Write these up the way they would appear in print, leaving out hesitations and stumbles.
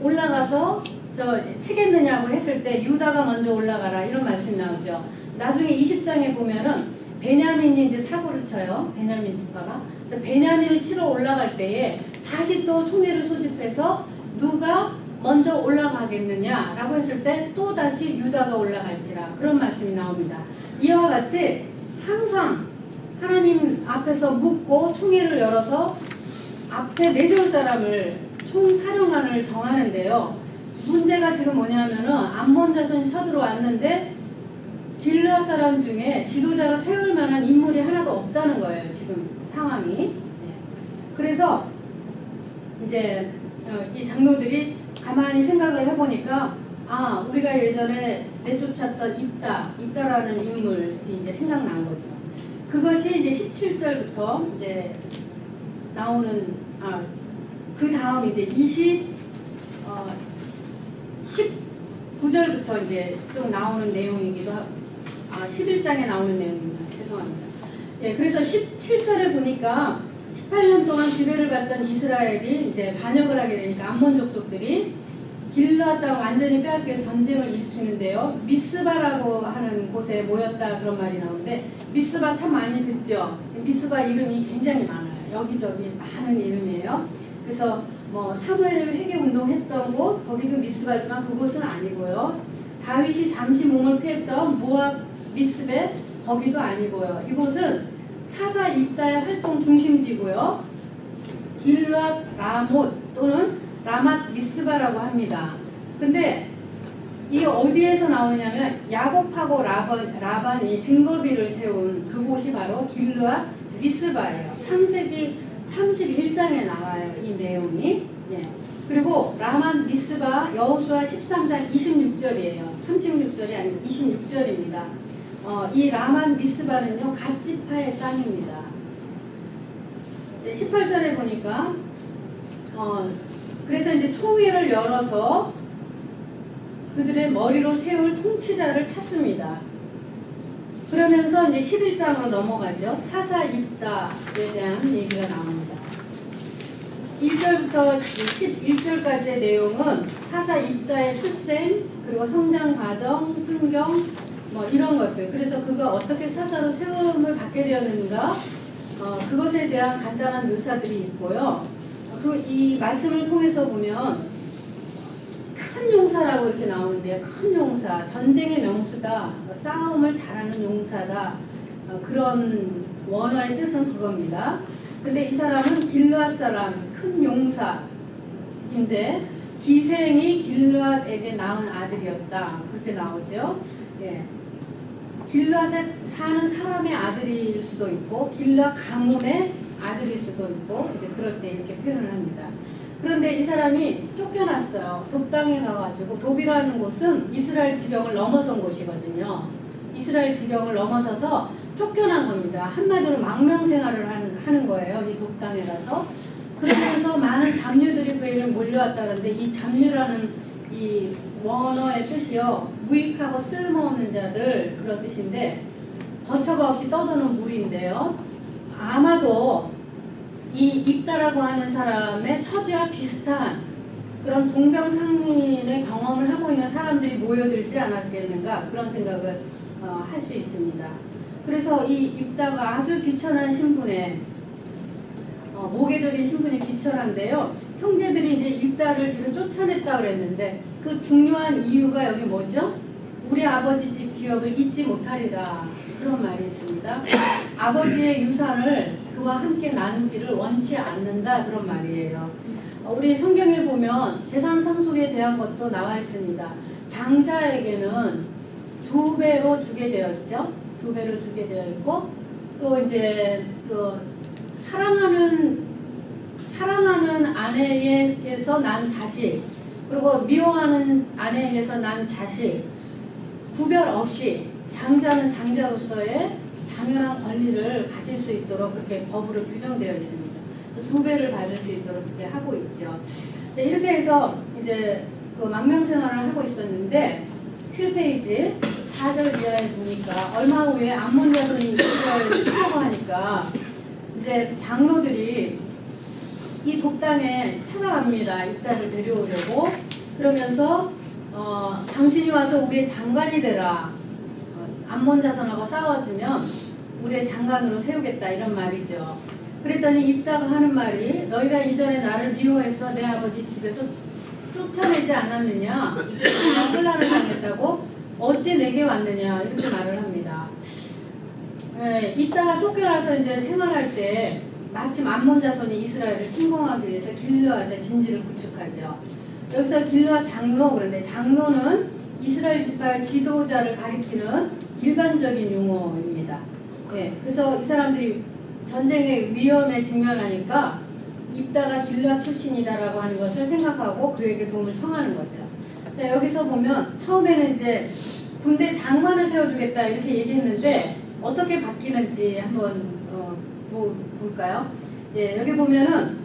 올라가서 치겠느냐고 했을 때 유다가 먼저 올라가라 이런 말씀이 나오죠. 나중에 20장에 보면은 베냐민이 이제 사고를 쳐요. 베냐민 지파가. 베냐민을 치러 올라갈 때에 다시 또 총회를 소집해서 누가 먼저 올라가겠느냐라고 했을 때 또 다시 유다가 올라갈지라 그런 말씀이 나옵니다. 이와 같이 항상 하나님 앞에서 묻고 총회를 열어서 앞에 내세울 사람을 총사령관을 정하는데요. 문제가 지금 뭐냐면은 암몬 자손이 서들어왔는데 길르앗 사람 중에 지도자로 세울 만한 인물이 하나도 없다는 거예요. 지금 상황이. 네. 그래서 이제 이 장로들이 가만히 생각을 해보니까 우리가 예전에 내쫓았던 입다라는 인물이 이제 생각난 거죠. 그것이 이제 17절부터 이제 나오는 그 다음 이제 19절부터 이제 좀 나오는 내용이기도 하고 11장에 나오는 내용입니다. 죄송합니다. 예, 그래서 17절에 보니까 18년 동안 지배를 받던 이스라엘이 이제 반역을 하게 되니까 암몬 족속들이 길르앗 땅을 완전히 빼앗겨 전쟁을 일으키는데요. 미스바라고 하는 곳에 모였다 그런 말이 나오는데 미스바 참 많이 듣죠. 미스바 이름이 굉장히 많아요. 여기저기 많은 이름이에요. 그래서 뭐 사무엘을 회개 운동했던 곳 거기도 미스바지만 그곳은 아니고요. 다윗이 잠시 몸을 피했던 모압 미스베 거기도 아니고요. 이곳은 사사 입다의 활동 중심지고요. 길르앗 라못 또는 라맛 미스바라고 합니다. 근데 이게 어디에서 나오냐면 야곱하고 라반이 증거비를 세운 그곳이 바로 길르앗 미스바예요. 창세기 31장에 나와요. 이 내용이. 예. 그리고 라만 미스바 여호수아 13장 26절이에요. 36절이 아니고 26절입니다. 이 라만 미스바는요 갓지파의 땅입니다. 18절에 보니까 그래서 이제 총회를 열어서 그들의 머리로 세울 통치자를 찾습니다. 그러면서 이제 11장으로 넘어가죠. 사사 입다에 대한 얘기가 나옵니다. 1절부터 11절까지의 내용은 사사 입다의 출생, 그리고 성장 과정, 환경, 뭐 이런 것들. 그래서 그가 어떻게 사사로 세움을 받게 되었는가, 그것에 대한 간단한 묘사들이 있고요. 이 말씀을 통해서 보면 큰 용사라고 이렇게 나오는데요. 큰 용사, 전쟁의 명수다, 싸움을 잘하는 용사다, 그런 원어의 뜻은 그겁니다. 근데 이 사람은 길르앗 사람, 큰 용사인데 기생이 길르앗에게 낳은 아들이었다. 그렇게 나오죠. 예. 길르앗에 사는 사람의 아들일 수도 있고 길르앗 가문의 아들일 수도 있고 이제 그럴 때 이렇게 표현을 합니다. 그런데 이 사람이 쫓겨났어요. 돕당에 가가지고 돕이라는 곳은 이스라엘 지경을 넘어선 곳이거든요. 이스라엘 지경을 넘어서서 쫓겨난 겁니다. 한마디로 망명생활을 하는 거예요. 이 돕당에 가서. 그러면서 많은 잡류들이 그에게 몰려왔다는데 이 잡류라는 이 원어의 뜻이요. 무익하고 쓸모없는 자들 그런 뜻인데 거처가 없이 떠도는 무리인데요. 아마도 이 입다라고 하는 사람의 처지와 비슷한 그런 동병상련의 경험을 하고 있는 사람들이 모여들지 않았겠는가 그런 생각을 할 수 있습니다. 그래서 이 입다가 아주 비천한 신분에 모계적인 신분이 비천한데요. 형제들이 이제 입다를 집에 쫓아냈다 그랬는데 그 중요한 이유가 여기 뭐죠? 우리 아버지 집 기업을 잊지 못하리라 그런 말이 있습니다. 아버지의 유산을 그와 함께 나누기를 원치 않는다 그런 말이에요. 우리 성경에 보면 재산 상속에 대한 것도 나와 있습니다. 장자에게는 2배로 주게 되었죠. 2배로 주게 되어 있고 또 이제 사랑하는 아내에게서 난 자식 그리고 미워하는 아내에게서 난 자식 구별 없이 장자는 장자로서의 당연한 권리를 가질 수 있도록 그렇게 법으로 규정되어 있습니다. 2배를 받을 수 있도록 그렇게 하고 있죠. 네, 이렇게 해서 이제 그 망명생활을 하고 있었는데 7페이지 4절 이하에 보니까 얼마 후에 암몬 자손이 이스라엘을 치려고 하니까 이제 장로들이 이 독당에 찾아갑니다. 입다를 데려오려고. 그러면서 당신이 와서 우리의 장관이 되라. 암몬 자손하고 싸워주면 우리의 장관으로 세우겠다 이런 말이죠. 그랬더니 입다가 하는 말이 너희가 이전에 나를 미워해서 내 아버지 집에서 쫓아내지 않았느냐, 이제 혼란을 당했다고 어찌 내게 왔느냐 이렇게 말을 합니다. 입다가 쫓겨나서 이제 생활할 때 마침 암몬 자손이 이스라엘을 침공하기 위해서 길르앗의 진지를 구축하죠. 여기서 길르앗 장로, 그런데 장로는 이스라엘 지파의 지도자를 가리키는 일반적인 용어입니다. 그래서 이 사람들이 전쟁의 위험에 직면하니까 입다가 길르앗 출신이다라고 하는 것을 생각하고 그에게 도움을 청하는 거죠. 자, 여기서 보면 처음에는 이제 군대 장관을 세워주겠다 이렇게 얘기했는데 어떻게 바뀌는지 한번 볼까요? 여기 보면은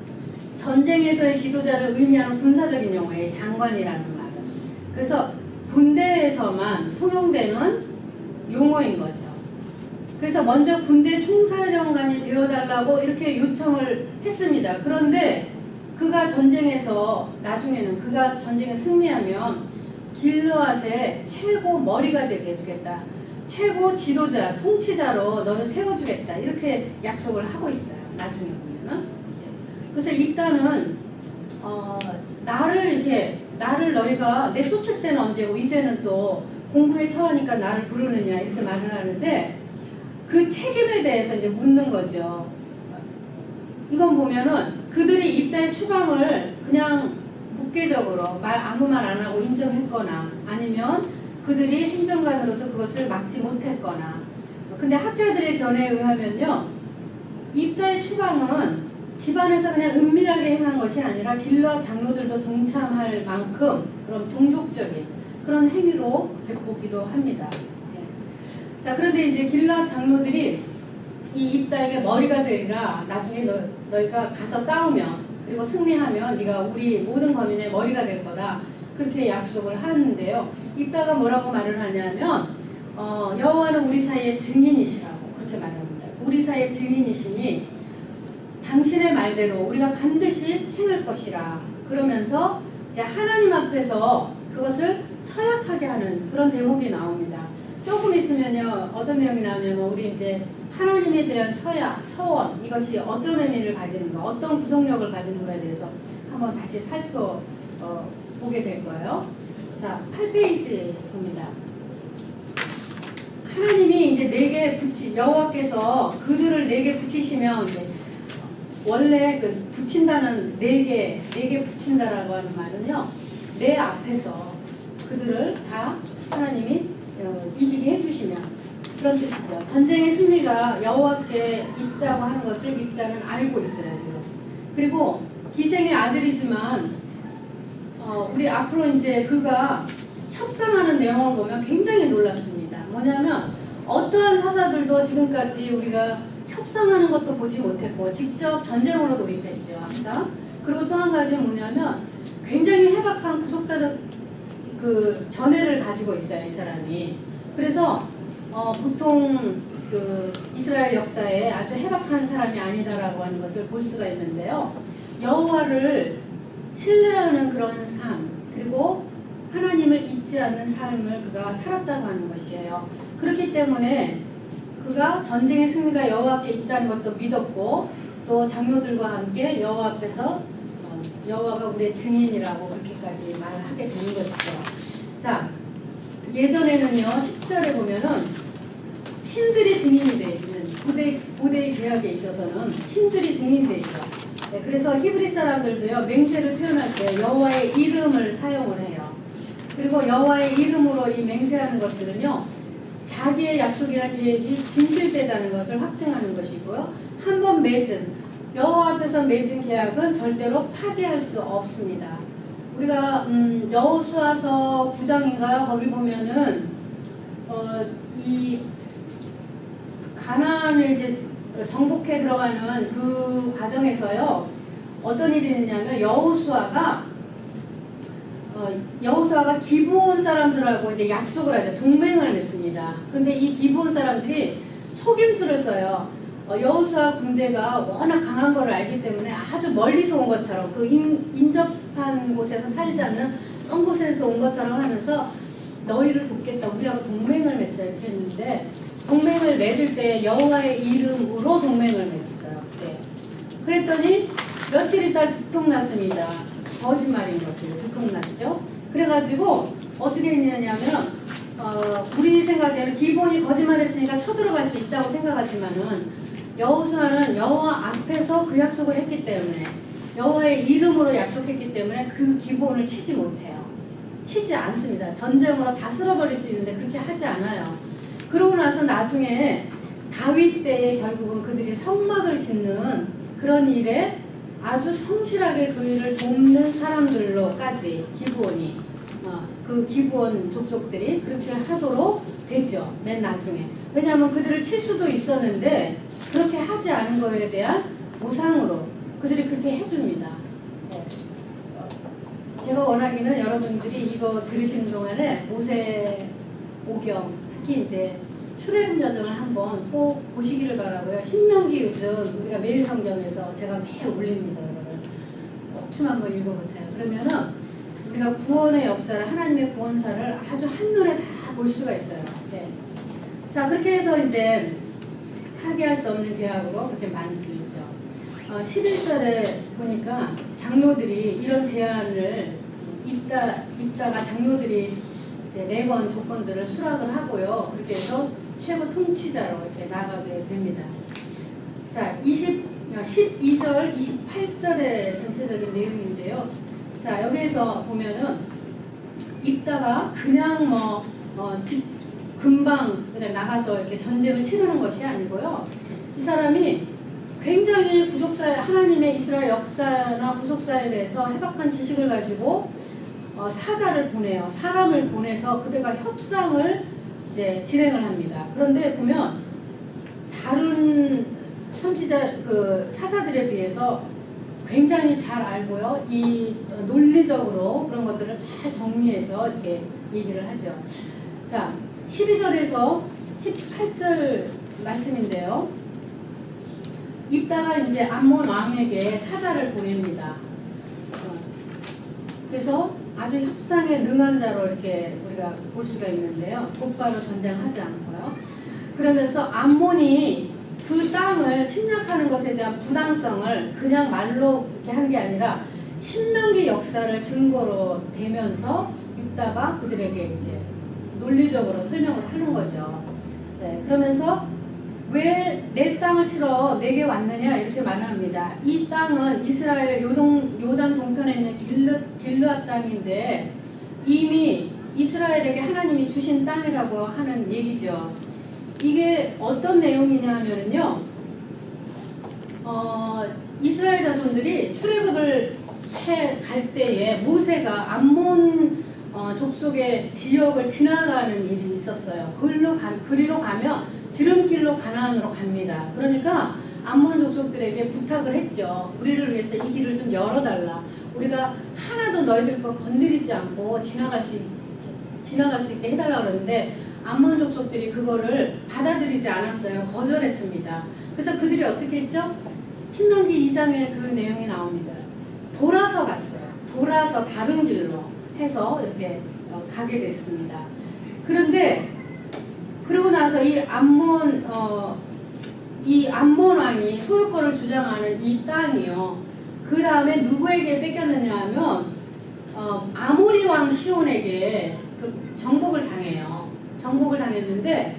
전쟁에서의 지도자를 의미하는 군사적인 용어예요. 장관이라는 말은. 그래서 군대에서만 통용되는 용어인 거죠. 그래서 먼저 군대 총사령관이 되어달라고 이렇게 요청을 했습니다. 그런데 그가 전쟁에서 나중에는 그가 전쟁에 승리하면 길르앗의 최고 머리가 되게 해주겠다. 최고 지도자, 통치자로 너를 세워주겠다. 이렇게 약속을 하고 있어요. 나중에 보면은. 그래서 입다는 나를 너희가 내 쫓을 때는 언제고 이제는 또 공국에 처하니까 나를 부르느냐 이렇게 말을 하는데 그 책임에 대해서 이제 묻는 거죠. 이건 보면은 그들이 입다의 추방을 그냥 묵계적으로 아무 말 안 하고 인정했거나 아니면 그들이 행정관으로서 그것을 막지 못했거나. 근데 학자들의 견해에 의하면요, 입다의 추방은 집안에서 그냥 은밀하게 행한 것이 아니라 길르앗 장로들도 동참할 만큼 그런 종족적인 그런 행위로 보기도 합니다. 자, 그런데 이제 길르앗 장로들이 이 입다에게 머리가 되리라. 나중에 너희가 가서 싸우면 그리고 승리하면 네가 우리 모든 거민의 머리가 될 거다. 그렇게 약속을 하는데요. 입다가 뭐라고 말을 하냐면 여호와는 우리 사이의 증인이시라고 그렇게 말합니다. 우리 사이의 증인이시니 당신의 말대로 우리가 반드시 행할 것이라. 그러면서 이제 하나님 앞에서 그것을 서약하게 하는 그런 대목이 나옵니다. 조금 있으면요, 어떤 내용이 나오냐면 우리 이제 하나님에 대한 서약, 서원, 이것이 어떤 의미를 가지는가, 어떤 구속력을 가지는가에 대해서 한번 다시 보게 될 거예요. 자, 8페이지 봅니다. 하나님이 이제 여호와께서 그들을 내게 붙이시면 원래 그 붙인다는 내게 붙인다라고 하는 말은요, 내 앞에서 그들을 다 하나님이 이기게 해주시면 그런 뜻이죠. 전쟁의 승리가 여호와께 있다고 하는 것을 입다는 알고 있어요. 지금. 그리고 기생의 아들이지만 우리 앞으로 이제 그가 협상하는 내용을 보면 굉장히 놀랍습니다. 뭐냐면 어떠한 사사들도 지금까지 우리가 협상하는 것도 보지 못했고 직접 전쟁으로 돌입했죠. 항상. 그리고 또 한 가지는 뭐냐면 굉장히 해박한 구속사적 그 견해를 가지고 있어요. 이 사람이. 그래서 보통 그 이스라엘 역사에 아주 해박한 사람이 아니다라고 하는 것을 볼 수가 있는데요. 여호와를 신뢰하는 그런 삶, 그리고 하나님을 잊지 않는 삶을 그가 살았다고 하는 것이에요. 그렇기 때문에 그가 전쟁의 승리가 여호와께 있다는 것도 믿었고 또 장로들과 함께 여호와 앞에서 여호와가 우리의 증인이라고 그렇게까지 말하게 되는 것이죠. 자, 예전에는요 10절에 보면은 신들이 증인이 되어 있는 고대의 개혁에 있어서는 신들이 증인되어 있죠. 네, 그래서 히브리 사람들도요 맹세를 표현할 때 여호와의 이름을 사용을 해요. 그리고 여호와의 이름으로 이 맹세하는 것들은요 자기의 약속이나 계획이 진실되다는 것을 확증하는 것이고요. 한번 맺은 여호와 앞에서 맺은 계약은 절대로 파기할 수 없습니다. 우리가 여호수아서 9장인가요? 거기 보면은 이 가나안을 이제 정복해 들어가는 그 과정에서요 어떤 일이 있느냐면 여호수아가 기브온 사람들하고 이제 약속을 하죠. 동맹을 맺습니다. 근데 이 기브온 사람들이 속임수를 써요. 여호수아 군대가 워낙 강한 걸 알기 때문에 아주 멀리서 온 것처럼 그 인접한 곳에서 살지 않는 먼 곳에서 온 것처럼 하면서 너희를 돕겠다, 우리하고 동맹을 맺자 이렇게 했는데, 동맹을 맺을 때 여호와의 이름으로 동맹을 맺었어요. 네. 그랬더니 며칠 있다 들통났습니다. 거짓말인 것을 들통났죠. 그래가지고 어떻게 했냐면 우리 생각에는 기본이 거짓말했으니까 쳐들어갈 수 있다고 생각하지만은, 여호수아는 여호와 앞에서 그 약속을 했기 때문에, 여호와의 이름으로 약속했기 때문에 그 기본을 치지 못해요. 치지 않습니다. 전쟁으로 다 쓸어버릴 수 있는데 그렇게 하지 않아요. 그러고 나서 나중에 다윗 때에 결국은 그들이 성막을 짓는 그런 일에 아주 성실하게 그 일을 돕는 사람들로까지 기브온이 그 기브온 족속들이 그렇게 하도록 되죠. 맨 나중에. 왜냐하면 그들을 칠 수도 있었는데 그렇게 하지 않은 거에 대한 보상으로 그들이 그렇게 해줍니다. 제가 원하기는 여러분들이 이거 들으시는 동안에 모세 오경, 특히 이제 출애굽 여정을 한번 꼭 보시기를 바라고요. 신명기 요즘 우리가 매일 성경에서 제가 매일 올립니다. 이거를 꼭 좀 한번 읽어보세요. 그러면은 우리가 구원의 역사를, 하나님의 구원사를 아주 한눈에 다 볼 수가 있어요. 네. 자, 그렇게 해서 이제 파기할 수 없는 계약으로 그렇게 만들죠. 11절에 보니까 장로들이 이런 제안을 입다가 장로들이 이제 4번 조건들을 수락을 하고요. 그렇게 해서 최고 통치자로 이렇게 나가게 됩니다. 자, 12절, 28절의 전체적인 내용인데요. 자, 여기에서 보면은 입다가 그냥 금방 그냥 나가서 이렇게 전쟁을 치르는 것이 아니고요. 이 사람이 굉장히 하나님의 이스라엘 역사나 구속사에 대해서 해박한 지식을 가지고 사자를 보내요. 사람을 보내서 그들과 협상을 이제 진행을 합니다. 그런데 보면 다른 선지자 사사들에 비해서 굉장히 잘 알고요. 이 논리적으로 그런 것들을 잘 정리해서 이렇게 얘기를 하죠. 자, 12절에서 18절 말씀인데요. 입다가 이제 암몬 왕에게 사자를 보냅니다. 그래서 아주 협상에 능한 자로 이렇게 우리가 볼 수가 있는데요. 곧바로 전쟁하지 않고요. 그러면서 암몬이 그 땅을 침략하는 것에 대한 부당성을 그냥 말로 이렇게 한 게 아니라 신명기 역사를 증거로 대면서 입다가 그들에게 이제 논리적으로 설명을 하는 거죠. 네, 그러면서 왜 내 땅을 치러 내게 왔느냐 이렇게 말합니다. 이 땅은 이스라엘 요단 동편에 있는 길르앗 땅인데 이미 이스라엘에게 하나님이 주신 땅이라고 하는 얘기죠. 이게 어떤 내용이냐 하면은요, 이스라엘 자손들이 출애굽을 갈 때에 모세가 암몬 족속의 지역을 지나가는 일이 있었어요. 그리로 가면 지름길로 가나안으로 갑니다. 그러니까 암몬 족속들에게 부탁을 했죠. 우리를 위해서 이 길을 좀 열어달라. 우리가 하나도 너희들 거 건드리지 않고 지나갈 수 있게 해달라 그러는데 암몬 족속들이 그거를 받아들이지 않았어요. 거절했습니다. 그래서 그들이 어떻게 했죠? 신명기 2장에 그 내용이 나옵니다. 돌아서 갔어요. 돌아서 다른 길로 해서 이렇게 가게 됐습니다. 그런데 그러고 나서 이 암몬 왕이 소유권을 주장하는 이 땅이요. 그 다음에 누구에게 뺏겼느냐 하면 아모리 왕 시온에게 정복을 당해요. 정복을 당했는데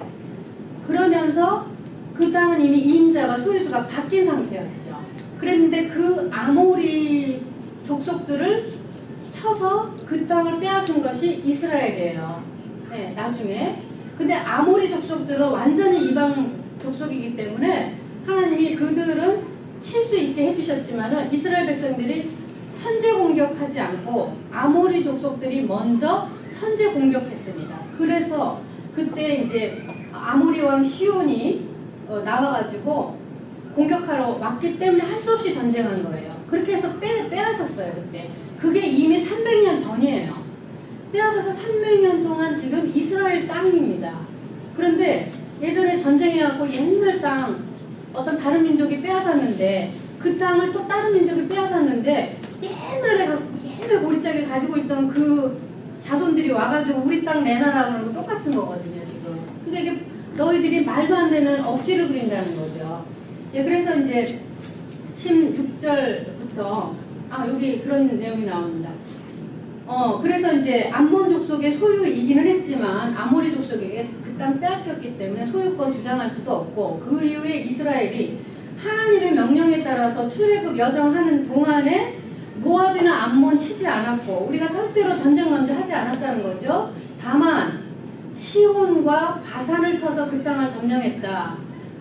그러면서 그 땅은 이미 이임자가 소유주가 바뀐 상태였죠. 그랬는데 그 아모리 족속들을 쳐서 그 땅을 빼앗은 것이 이스라엘이에요. 네, 나중에. 근데 아모리 족속들은 완전히 이방 족속이기 때문에 하나님이 그들은 칠 수 있게 해주셨지만은 이스라엘 백성들이 선제 공격하지 않고 아모리 족속들이 먼저 선제 공격했습니다. 그래서 그때 이제 아모리 왕 시온이 나와가지고 공격하러 왔기 때문에 할 수 없이 전쟁한 거예요. 그렇게 해서 빼앗았어요. 그때. 그게 이미 300년 전이에요. 빼앗아서 300년 동안 지금 이스라엘 땅입니다. 그런데 예전에 전쟁해갖고 옛날 땅 어떤 다른 민족이 빼앗았는데 그 땅을 또 다른 민족이 빼앗았는데 옛날에 보리짝에 가지고 있던 그 자손들이 와가지고 우리 땅 내놔라 그러는 거 똑같은 거거든요 지금. 그러니까 이게 너희들이 말도 안 되는 억지를 부린다는 거죠. 예, 그래서 이제 16절부터 여기 그런 내용이 나옵니다. 그래서 이제 암몬 족속의 소유이기는 했지만 아모리 족속에게 그 땅 빼앗겼기 때문에 소유권 주장할 수도 없고 그 이후에 이스라엘이 하나님의 명령에 따라서 출애굽 여정하는 동안에 모압이나 암몬 치지 않았고 우리가 절대로 전쟁 먼저 하지 않았다는 거죠. 다만 시온과 바산을 쳐서 그 땅을 점령했다.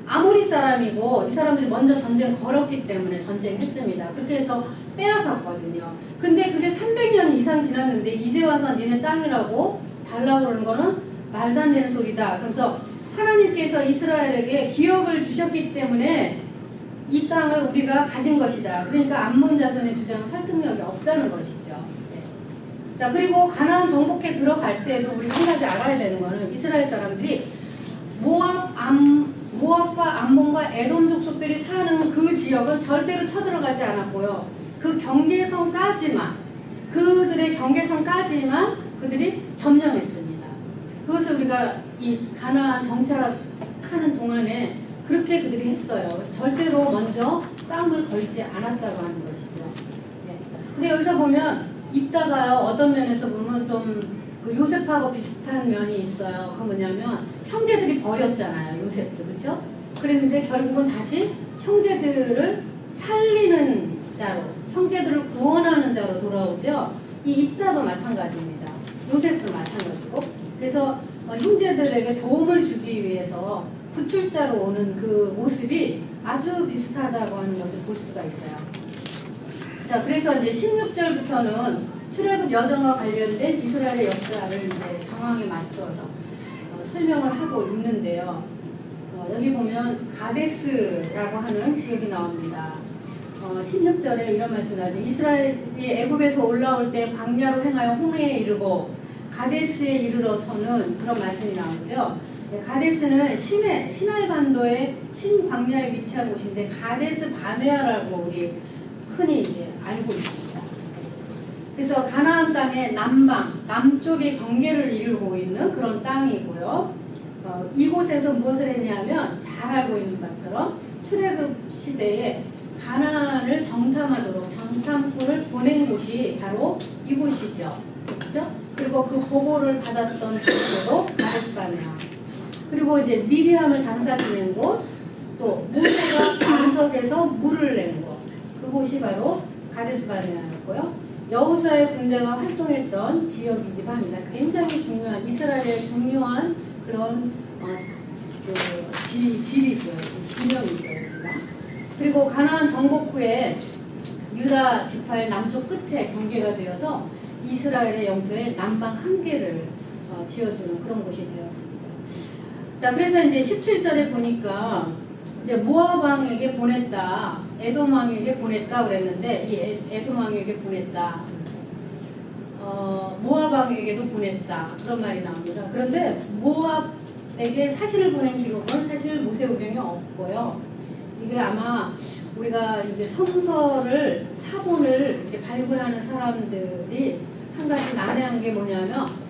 아모리 사람이고 이 사람들이 먼저 전쟁 걸었기 때문에 전쟁했습니다. 그렇게 해서 빼앗았거든요. 근데 그게 300년 이상 지났는데 이제 와서 니네 땅이라고 달라고 그러는 거는 말도 안 되는 소리다. 그래서 하나님께서 이스라엘에게 기업을 주셨기 때문에 이 땅을 우리가 가진 것이다. 그러니까 암몬 자손의 주장은 설득력이 없다는 것이죠. 네. 자, 그리고 가나안 정복해 들어갈 때도 우리 한 가지 알아야 되는 거는 이스라엘 사람들이 모압과 암몬과 에돔 족속들이 사는 그 지역은 절대로 쳐들어가지 않았고요. 그 그들의 경계선까지만 그들이 점령했습니다. 그것을 우리가 이 가나안 정착하는 동안에 그렇게 그들이 했어요. 절대로 먼저 싸움을 걸지 않았다고 하는 것이죠. 네. 근데 여기서 보면 입다가요, 어떤 면에서 보면 좀 그 요셉하고 비슷한 면이 있어요. 그 뭐냐면 형제들이 버렸잖아요. 요셉도. 그렇죠? 그랬는데 결국은 다시 형제들을 살리는 자로, 형제들을 구원하는 자로 돌아오죠. 이 입다도 마찬가지입니다. 요셉도 마찬가지고. 그래서 형제들에게 도움을 주기 위해서 구출자로 오는 그 모습이 아주 비슷하다고 하는 것을 볼 수가 있어요. 자, 그래서 이제 16절부터는 출애굽 여정과 관련된 이스라엘의 역사를 이제 정황에 맞춰서 설명을 하고 있는데요. 여기 보면 가데스라고 하는 지역이 나옵니다. 16절에 이런 말씀이 나오죠. 이스라엘이 애굽에서 올라올 때 광야로 행하여 홍해에 이르고 가데스에 이르러서는 그런 말씀이 나오죠. 가데스는 시나이 반도의 신광야에 위치한 곳인데 가데스 바네아라고 우리 흔히 이제 알고 있습니다. 그래서 가나안 땅의 남쪽의 경계를 이루고 있는 그런 땅이고요. 이곳에서 무엇을 했냐면 잘 알고 있는 것처럼 출애굽 시대에 가나안을 정탐하도록 정탐꾼을 보낸 곳이 바로 이곳이죠. 그렇죠? 그리고 그 보고를 받았던 장소도 가데스 바네아. 그리고 이제 미리암을 장사 지낸 곳, 또 모세가 반석에서 물을 낸 곳, 그곳이 바로 가데스 바네아였고요. 여호수아의 군대가 활동했던 지역이기도 합니다. 굉장히 중요한 이스라엘의 중요한 그런 지리죠, 지명이죠. 그리고 가나안 정복 후에 유다 지파의 남쪽 끝에 경계가 되어서 이스라엘의 영토의 남방 한계를 지어주는 그런 곳이 되었습니다. 자, 그래서 이제 17절에 보니까 이제 모압 왕에게 보냈다, 에돔 왕에게 보냈다 그랬는데 이 에돔 왕에게 보냈다, 모압 왕에게도 보냈다 그런 말이 나옵니다. 그런데 모압에게 사신을 보낸 기록은 사실 모세오경에 없고요. 이게 아마 우리가 이제 성서를 사본을 이렇게 발굴하는 사람들이 한 가지 난해한 게 뭐냐면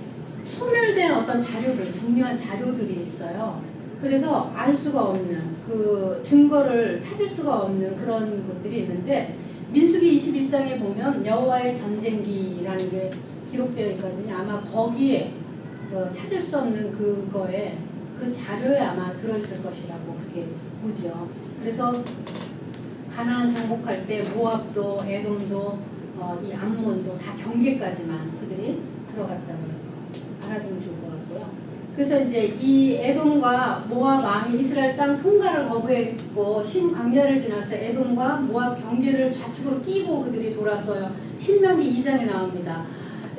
소멸된 어떤 자료들, 중요한 자료들이 있어요. 그래서 알 수가 없는 그 증거를 찾을 수가 없는 그런 것들이 있는데 민수기 21장에 보면 여호와의 전쟁기라는 게 기록되어 있거든요. 아마 거기에 찾을 수 없는 그거에 그 자료에 아마 들어있을 것이라고 그렇게 보죠. 그래서 가나안 정복할 때 모압도 에돔도 이 암몬도 다 경계까지만 그들이 들어갔다는 거 알아두면 좋을 것 같고요. 그래서 이제 이 에돔과 모압 왕이 이스라엘 땅 통과를 거부했고 신광야를 지나서 에돔과 모압 경계를 좌측으로 끼고 그들이 돌아서요. 신명기 2장에 나옵니다.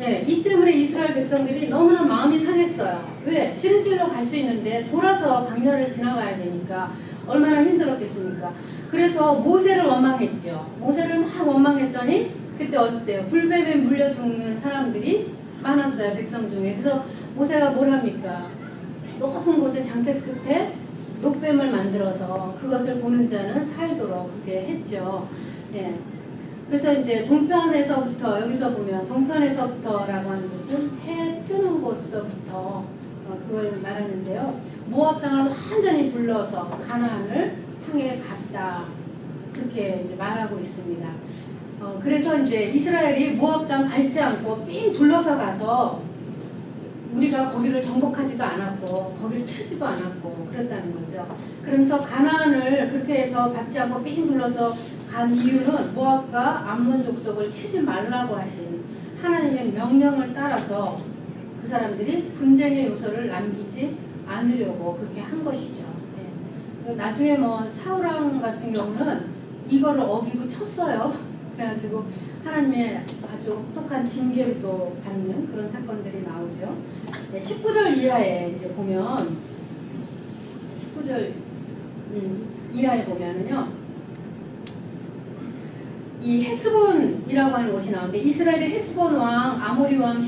예, 이 때문에 이스라엘 백성들이 너무나 마음이 상했어요. 왜? 지는 길로 갈 수 있는데 돌아서 광야를 지나가야 되니까 얼마나 힘들었겠습니까? 그래서 모세를 원망했죠. 모세를 막 원망했더니 그때 어때요? 불뱀에 물려 죽는 사람들이 많았어요. 백성 중에. 그래서 모세가 뭘 합니까? 높은 곳에 장대 끝에 녹뱀을 만들어서 그것을 보는 자는 살도록 그렇게 했죠. 예. 그래서 이제 동편에서부터, 여기서 보면 동편에서부터라고 하는 것은 해 뜨는 곳서부터 그걸 말하는데요. 모압 땅을 완전히 둘러서 가나안을 통해 갔다, 그렇게 이제 말하고 있습니다. 그래서 이제 이스라엘이 모압 땅 밟지 않고 삥 둘러서 가서 우리가 거기를 정복하지도 않았고 거기를 치지도 않았고 그랬다는 거죠. 그러면서 가나안을 그렇게 해서 밟지 않고 삥 둘러서 간 이유는 모압과 암몬 족속을 치지 말라고 하신 하나님의 명령을 따라서 그 사람들이 분쟁의 요소를 남기지 않으려고 그렇게 한 것이죠. 예. 나중에 뭐 사울왕 같은 경우는 이거를 어기고 쳤어요. 그래가지고 하나님의 아주 혹독한 징계를 또 받는 그런 사건들이 나오죠. 네, 19절 이하에 이제 보면 19절 이하에 보면은요, 이 헤스본이라고 하는 곳이 나오는데 이스라엘의 헤스본 왕, 아모리 왕